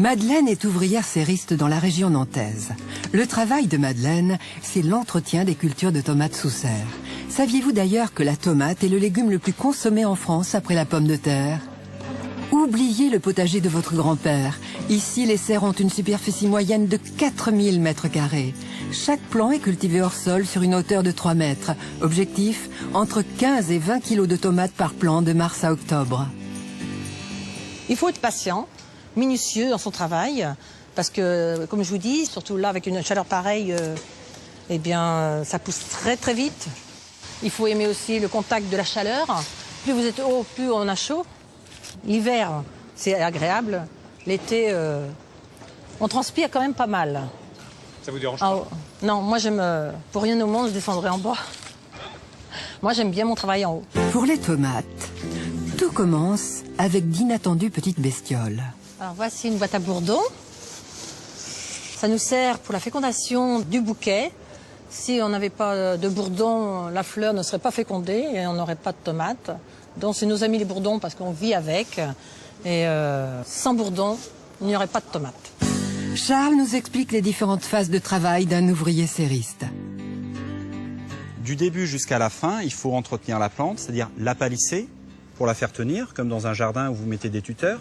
Madeleine est ouvrière serriste dans la région nantaise. Le travail de Madeleine, c'est l'entretien des cultures de tomates sous serre. Saviez-vous d'ailleurs que la tomate est le légume le plus consommé en France après la pomme de terre? Oubliez le potager de votre grand-père. Ici, les serres ont une superficie moyenne de 4000 mètres carrés. Chaque plant est cultivé hors sol sur une hauteur de 3 mètres. Objectif, entre 15 et 20 kilos de tomates par plant de mars à octobre. Il faut être patient, minutieux dans son travail, parce que, comme je vous dis, surtout là, avec une chaleur pareille, eh bien, ça pousse très très vite. Il faut aimer aussi le contact de la chaleur. Plus vous êtes haut, plus on a chaud. L'hiver, c'est agréable. L'été, on transpire quand même pas mal. Ça vous dérange pas? Non, moi j'aime, pour rien au monde, je descendrai en bas. Moi j'aime bien mon travail en haut. Pour les tomates, tout commence avec d'inattendues petites bestioles. Alors voici une boîte à bourdons. Ça nous sert pour la fécondation du bouquet. Si on n'avait pas de bourdons, la fleur ne serait pas fécondée et on n'aurait pas de tomates. Donc c'est nos amis les bourdons parce qu'on vit avec. Et sans bourdons, il n'y aurait pas de tomates. Charles nous explique les différentes phases de travail d'un ouvrier serriste. Du début jusqu'à la fin, il faut entretenir la plante, c'est-à-dire la palisser pour la faire tenir, comme dans un jardin où vous mettez des tuteurs.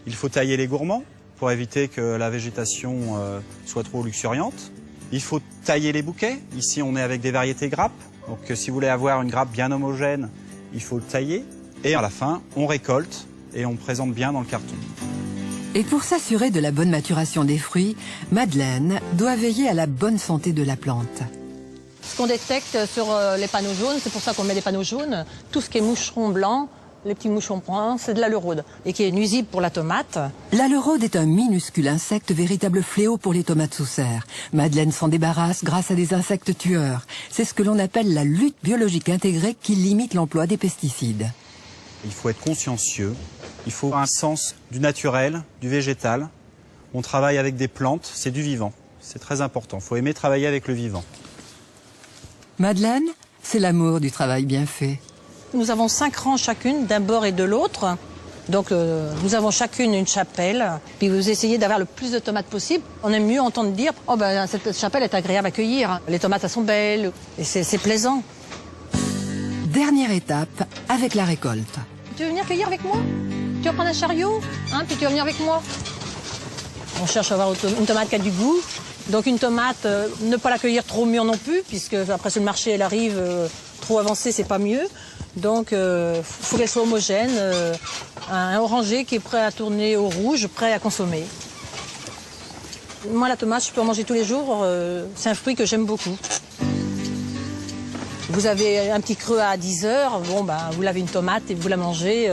Il faut tailler les gourmands pour éviter que la végétation soit trop luxuriante. Il faut tailler les bouquets. Ici, on est avec des variétés grappes. Donc si vous voulez avoir une grappe bien homogène, il faut le tailler. Et à la fin, on récolte et on présente bien dans le carton. Et pour s'assurer de la bonne maturation des fruits, Madeleine doit veiller à la bonne santé de la plante. Ce qu'on détecte sur les panneaux jaunes, c'est pour ça qu'on met des panneaux jaunes, tout ce qui est moucheron blanc, les petits moucherons bruns, c'est de l'aleraude et qui est nuisible pour la tomate. L'aleraude est un minuscule insecte, véritable fléau pour les tomates sous serre. Madeleine s'en débarrasse grâce à des insectes tueurs. C'est ce que l'on appelle la lutte biologique intégrée qui limite l'emploi des pesticides. Il faut être consciencieux, il faut un sens du naturel, du végétal. On travaille avec des plantes, c'est du vivant. C'est très important, il faut aimer travailler avec le vivant. Madeleine, c'est l'amour du travail bien fait. Nous avons 5 rangs chacune, d'un bord et de l'autre. Donc nous avons chacune une chapelle. Puis vous essayez d'avoir le plus de tomates possible. On aime mieux entendre dire « Oh ben cette chapelle est agréable à cueillir. Les tomates elles sont belles. » Et c'est plaisant. Dernière étape, avec la récolte. Tu veux venir cueillir avec moi? Tu vas prendre un chariot, hein, puis tu vas venir avec moi. On cherche à avoir une tomate qui a du goût. Donc une tomate, ne pas la cueillir trop mûre non plus, puisque après sur le marché elle arrive trop avancée, c'est pas mieux. Donc faut qu'elle soit homogène, un orangé qui est prêt à tourner au rouge, prêt à consommer. Moi la tomate, je peux en manger tous les jours, c'est un fruit que j'aime beaucoup. Vous avez un petit creux à 10 heures, bon ben vous lavez une tomate et vous la mangez.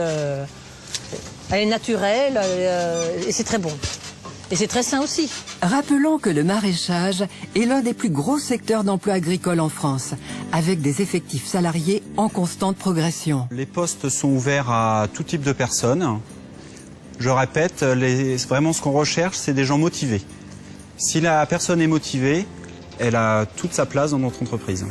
Elle est naturelle et c'est très bon. Et c'est très sain aussi. Rappelons que le maraîchage est l'un des plus gros secteurs d'emploi agricole en France, avec des effectifs salariés en constante progression. Les postes sont ouverts à tout type de personnes. Je répète, vraiment ce qu'on recherche, c'est des gens motivés. Si la personne est motivée, elle a toute sa place dans notre entreprise.